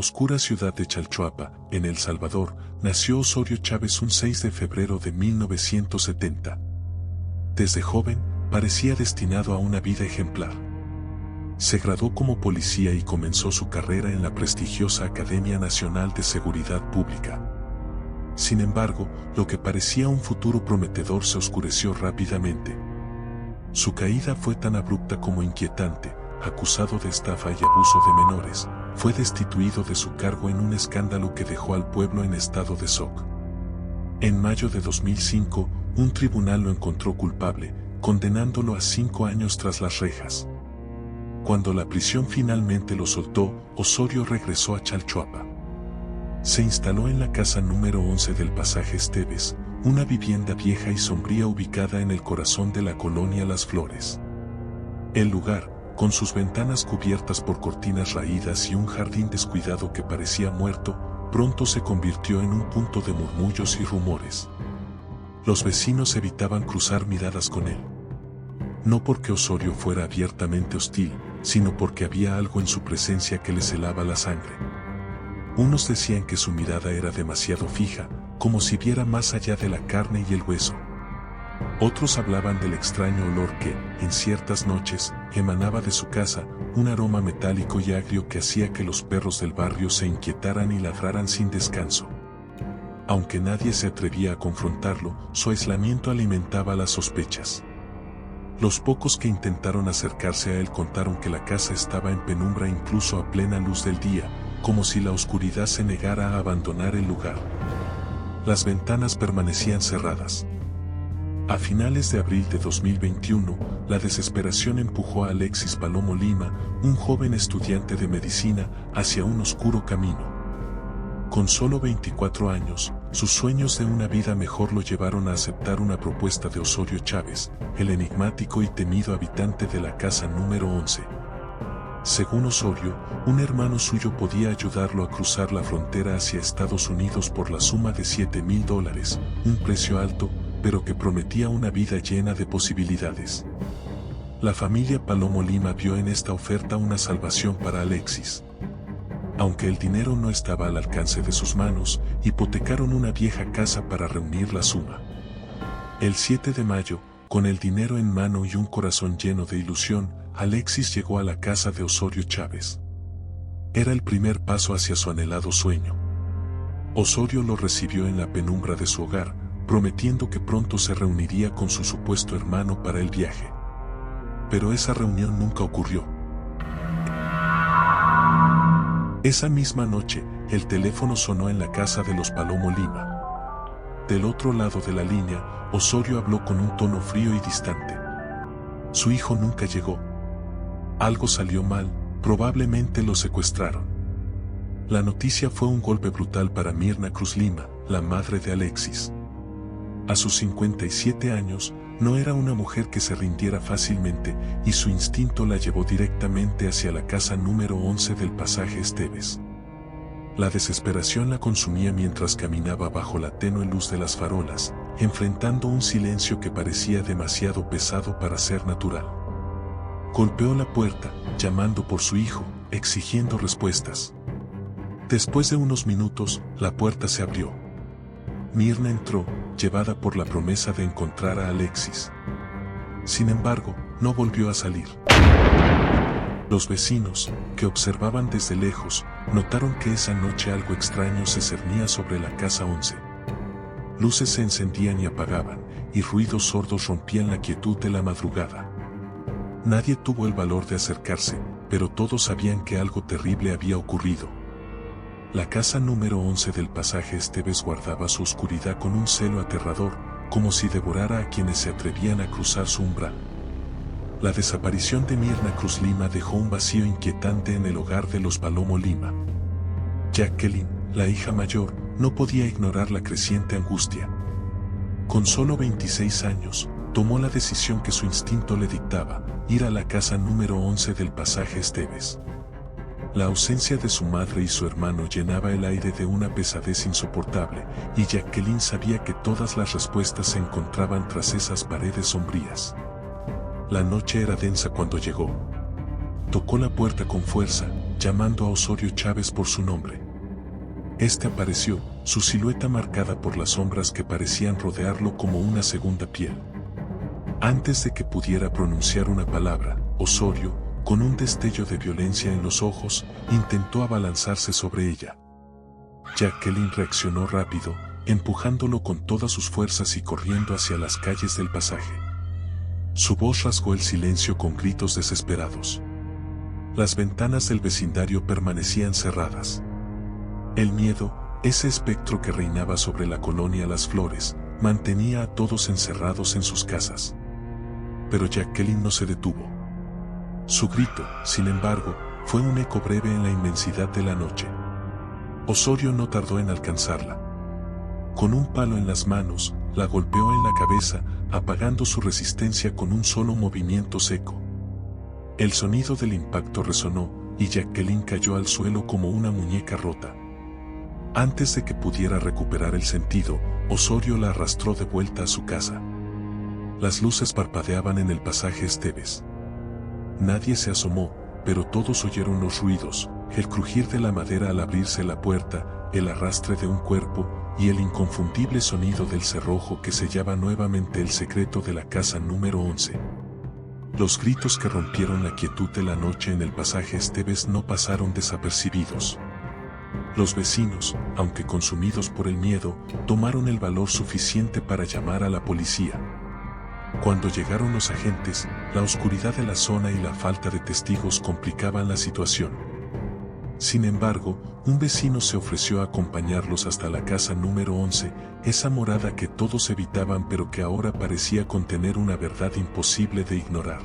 oscura ciudad de Chalchuapa, en El Salvador, nació Osorio Chávez un 6 de febrero de 1970. Desde joven, parecía destinado a una vida ejemplar. Se graduó como policía y comenzó su carrera en la prestigiosa Academia Nacional de Seguridad Pública. Sin embargo, lo que parecía un futuro prometedor se oscureció rápidamente. Su caída fue tan abrupta como inquietante. Acusado de estafa y abuso de menores, fue destituido de su cargo en un escándalo que dejó al pueblo en estado de shock. En mayo de 2005, un tribunal lo encontró culpable, condenándolo a 5 años tras las rejas. Cuando la prisión finalmente lo soltó, Osorio regresó a Chalchuapa. Se instaló en la casa número 11 del Pasaje Esteves, una vivienda vieja y sombría ubicada en el corazón de la colonia Las Flores. El lugar, con sus ventanas cubiertas por cortinas raídas y un jardín descuidado que parecía muerto, pronto se convirtió en un punto de murmullos y rumores. Los vecinos evitaban cruzar miradas con él. No porque Osorio fuera abiertamente hostil, sino porque había algo en su presencia que les helaba la sangre. Unos decían que su mirada era demasiado fija, como si viera más allá de la carne y el hueso. Otros hablaban del extraño olor que, en ciertas noches, emanaba de su casa, un aroma metálico y agrio que hacía que los perros del barrio se inquietaran y ladraran sin descanso. Aunque nadie se atrevía a confrontarlo, su aislamiento alimentaba las sospechas. Los pocos que intentaron acercarse a él contaron que la casa estaba en penumbra incluso a plena luz del día, como si la oscuridad se negara a abandonar el lugar. Las ventanas permanecían cerradas. A finales de abril de 2021, la desesperación empujó a Alexis Palomo Lima, un joven estudiante de medicina, hacia un oscuro camino. Con solo 24 años, sus sueños de una vida mejor lo llevaron a aceptar una propuesta de Osorio Chávez, el enigmático y temido habitante de la casa número 11. Según Osorio, un hermano suyo podía ayudarlo a cruzar la frontera hacia Estados Unidos por la suma de $7,000, un precio alto, pero que prometía una vida llena de posibilidades. La familia Palomo Lima vio en esta oferta una salvación para Alexis. Aunque el dinero no estaba al alcance de sus manos, hipotecaron una vieja casa para reunir la suma. El 7 de mayo, con el dinero en mano y un corazón lleno de ilusión, Alexis llegó a la casa de Osorio Chávez. Era el primer paso hacia su anhelado sueño. Osorio lo recibió en la penumbra de su hogar, prometiendo que pronto se reuniría con su supuesto hermano para el viaje. Pero esa reunión nunca ocurrió. Esa misma noche, el teléfono sonó en la casa de los Palomo Lima. Del otro lado de la línea, Osorio habló con un tono frío y distante. Su hijo nunca llegó. Algo salió mal, probablemente lo secuestraron. La noticia fue un golpe brutal para Mirna Cruz Lima, la madre de Alexis. A sus 57 años, no era una mujer que se rindiera fácilmente, y su instinto la llevó directamente hacia la casa número 11 del Pasaje Esteves. La desesperación la consumía mientras caminaba bajo la tenue luz de las farolas, enfrentando un silencio que parecía demasiado pesado para ser natural. Golpeó la puerta, llamando por su hijo, exigiendo respuestas. Después de unos minutos, la puerta se abrió. Mirna entró, llevada por la promesa de encontrar a Alexis. Sin embargo, no volvió a salir. Los vecinos, que observaban desde lejos, notaron que esa noche algo extraño se cernía sobre la casa 11. Luces se encendían y apagaban, y ruidos sordos rompían la quietud de la madrugada. Nadie tuvo el valor de acercarse, pero todos sabían que algo terrible había ocurrido. La casa número 11 del Pasaje Esteves guardaba su oscuridad con un celo aterrador, como si devorara a quienes se atrevían a cruzar su umbral. La desaparición de Mirna Cruz Lima dejó un vacío inquietante en el hogar de los Palomo Lima. Jacqueline, la hija mayor, no podía ignorar la creciente angustia. Con solo 26 años, tomó la decisión que su instinto le dictaba, ir a la casa número 11 del Pasaje Esteves. La ausencia de su madre y su hermano llenaba el aire de una pesadez insoportable, y Jacqueline sabía que todas las respuestas se encontraban tras esas paredes sombrías. La noche era densa cuando llegó. Tocó la puerta con fuerza, llamando a Osorio Chávez por su nombre. Este apareció, su silueta marcada por las sombras que parecían rodearlo como una segunda piel. Antes de que pudiera pronunciar una palabra, Osorio, con un destello de violencia en los ojos, intentó abalanzarse sobre ella. Jacqueline reaccionó rápido, empujándolo con todas sus fuerzas y corriendo hacia las calles del pasaje. Su voz rasgó el silencio con gritos desesperados. Las ventanas del vecindario permanecían cerradas. El miedo, ese espectro que reinaba sobre la colonia Las Flores, mantenía a todos encerrados en sus casas. Pero Jacqueline no se detuvo. Su grito, sin embargo, fue un eco breve en la inmensidad de la noche. Osorio no tardó en alcanzarla. Con un palo en las manos, la golpeó en la cabeza, apagando su resistencia con un solo movimiento seco. El sonido del impacto resonó, y Jacqueline cayó al suelo como una muñeca rota. Antes de que pudiera recuperar el sentido, Osorio la arrastró de vuelta a su casa. Las luces parpadeaban en el pasaje Esteves. Nadie se asomó, pero todos oyeron los ruidos, el crujir de la madera al abrirse la puerta, el arrastre de un cuerpo, y el inconfundible sonido del cerrojo que sellaba nuevamente el secreto de la casa número 11. Los gritos que rompieron la quietud de la noche en el pasaje Esteves no pasaron desapercibidos. Los vecinos, aunque consumidos por el miedo, tomaron el valor suficiente para llamar a la policía. Cuando llegaron los agentes, la oscuridad de la zona y la falta de testigos complicaban la situación. Sin embargo, un vecino se ofreció a acompañarlos hasta la casa número 11, esa morada que todos evitaban pero que ahora parecía contener una verdad imposible de ignorar.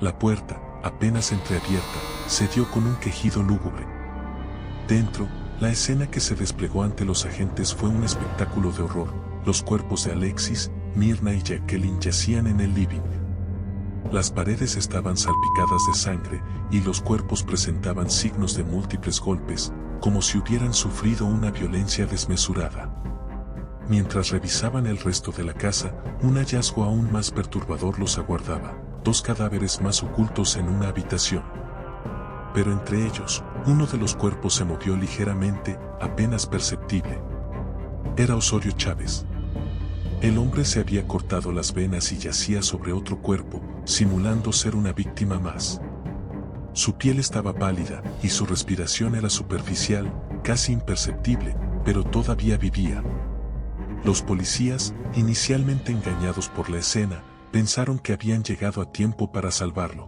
La puerta, apenas entreabierta, se dio con un quejido lúgubre. Dentro, la escena que se desplegó ante los agentes fue un espectáculo de horror. Los cuerpos de Alexis, Mirna y Jacqueline yacían en el living. Las paredes estaban salpicadas de sangre y los cuerpos presentaban signos de múltiples golpes, como si hubieran sufrido una violencia desmesurada. Mientras revisaban el resto de la casa, un hallazgo aún más perturbador los aguardaba: 2 cadáveres más ocultos en una habitación. Pero entre ellos, uno de los cuerpos se movió ligeramente, apenas perceptible. Era Osorio Chávez. El hombre se había cortado las venas y yacía sobre otro cuerpo, simulando ser una víctima más. Su piel estaba pálida y su respiración era superficial, casi imperceptible, pero todavía vivía. Los policías, inicialmente engañados por la escena, pensaron que habían llegado a tiempo para salvarlo.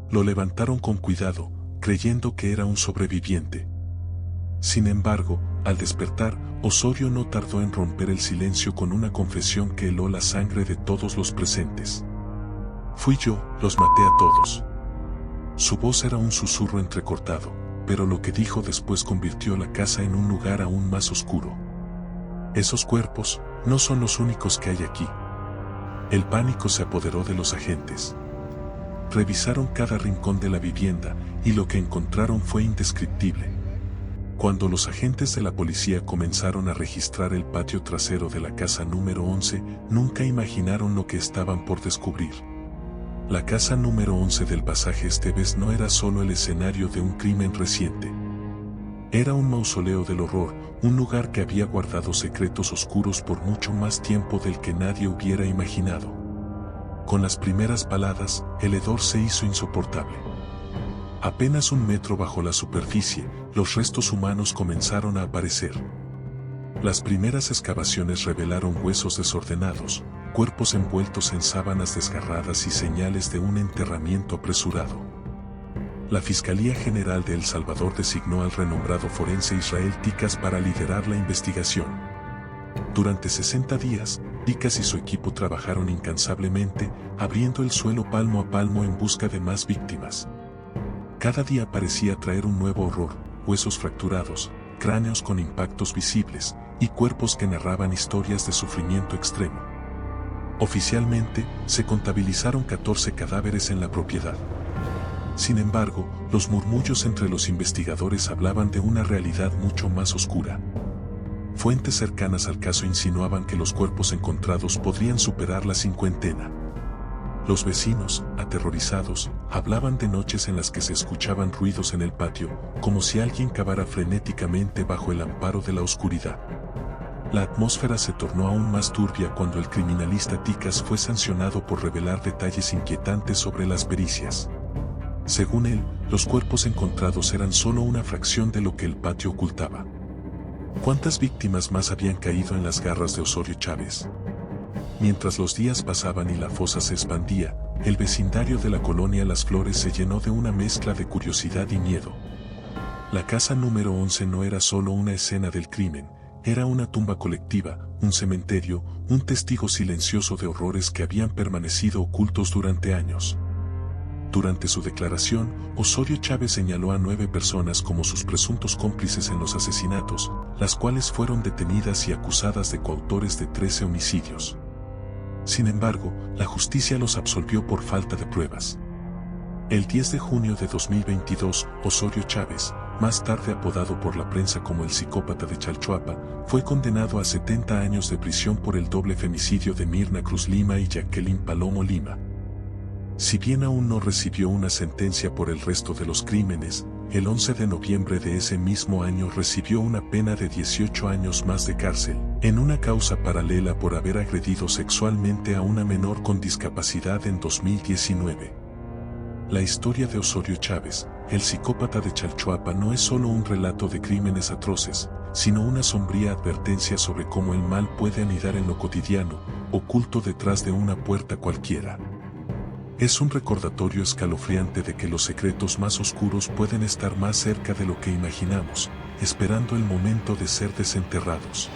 Lo levantaron con cuidado, creyendo que era un sobreviviente. Sin embargo, al despertar, Osorio no tardó en romper el silencio con una confesión que heló la sangre de todos los presentes. Fui yo, los maté a todos. Su voz era un susurro entrecortado, pero lo que dijo después convirtió la casa en un lugar aún más oscuro. Esos cuerpos no son los únicos que hay aquí. El pánico se apoderó de los agentes. Revisaron cada rincón de la vivienda y lo que encontraron fue indescriptible. Cuando los agentes de la policía comenzaron a registrar el patio trasero de la casa número 11, nunca imaginaron lo que estaban por descubrir. La casa número 11 del pasaje Esteves no era solo el escenario de un crimen reciente. Era un mausoleo del horror, un lugar que había guardado secretos oscuros por mucho más tiempo del que nadie hubiera imaginado. Con las primeras baladas, el hedor se hizo insoportable. Apenas 1 metro bajo la superficie, los restos humanos comenzaron a aparecer. Las primeras excavaciones revelaron huesos desordenados, cuerpos envueltos en sábanas desgarradas y señales de un enterramiento apresurado. La Fiscalía General de El Salvador designó al renombrado forense Israel Ticas para liderar la investigación. Durante 60 días, Ticas y su equipo trabajaron incansablemente, abriendo el suelo palmo a palmo en busca de más víctimas. Cada día parecía traer un nuevo horror: huesos fracturados, cráneos con impactos visibles, y cuerpos que narraban historias de sufrimiento extremo. Oficialmente, se contabilizaron 14 cadáveres en la propiedad. Sin embargo, los murmullos entre los investigadores hablaban de una realidad mucho más oscura. Fuentes cercanas al caso insinuaban que los cuerpos encontrados podrían superar la 50. Los vecinos, aterrorizados, hablaban de noches en las que se escuchaban ruidos en el patio, como si alguien cavara frenéticamente bajo el amparo de la oscuridad. La atmósfera se tornó aún más turbia cuando el criminalista Ticas fue sancionado por revelar detalles inquietantes sobre las pericias. Según él, los cuerpos encontrados eran solo una fracción de lo que el patio ocultaba. ¿Cuántas víctimas más habían caído en las garras de Osorio Chávez? Mientras los días pasaban y la fosa se expandía, el vecindario de la colonia Las Flores se llenó de una mezcla de curiosidad y miedo. La casa número 11 no era solo una escena del crimen, era una tumba colectiva, un cementerio, un testigo silencioso de horrores que habían permanecido ocultos durante años. Durante su declaración, Osorio Chávez señaló a 9 personas como sus presuntos cómplices en los asesinatos, las cuales fueron detenidas y acusadas de coautores de 13 homicidios. Sin embargo, la justicia los absolvió por falta de pruebas. El 10 de junio de 2022, Osorio Chávez, más tarde apodado por la prensa como el psicópata de Chalchuapa, fue condenado a 70 años de prisión por el doble femicidio de Mirna Cruz Lima y Jacqueline Palomo Lima. Si bien aún no recibió una sentencia por el resto de los crímenes, el 11 de noviembre de ese mismo año recibió una pena de 18 años más de cárcel, en una causa paralela por haber agredido sexualmente a una menor con discapacidad en 2019. La historia de Osorio Chávez, el psicópata de Chalchuapa, no es solo un relato de crímenes atroces, sino una sombría advertencia sobre cómo el mal puede anidar en lo cotidiano, oculto detrás de una puerta cualquiera. Es un recordatorio escalofriante de que los secretos más oscuros pueden estar más cerca de lo que imaginamos, esperando el momento de ser desenterrados.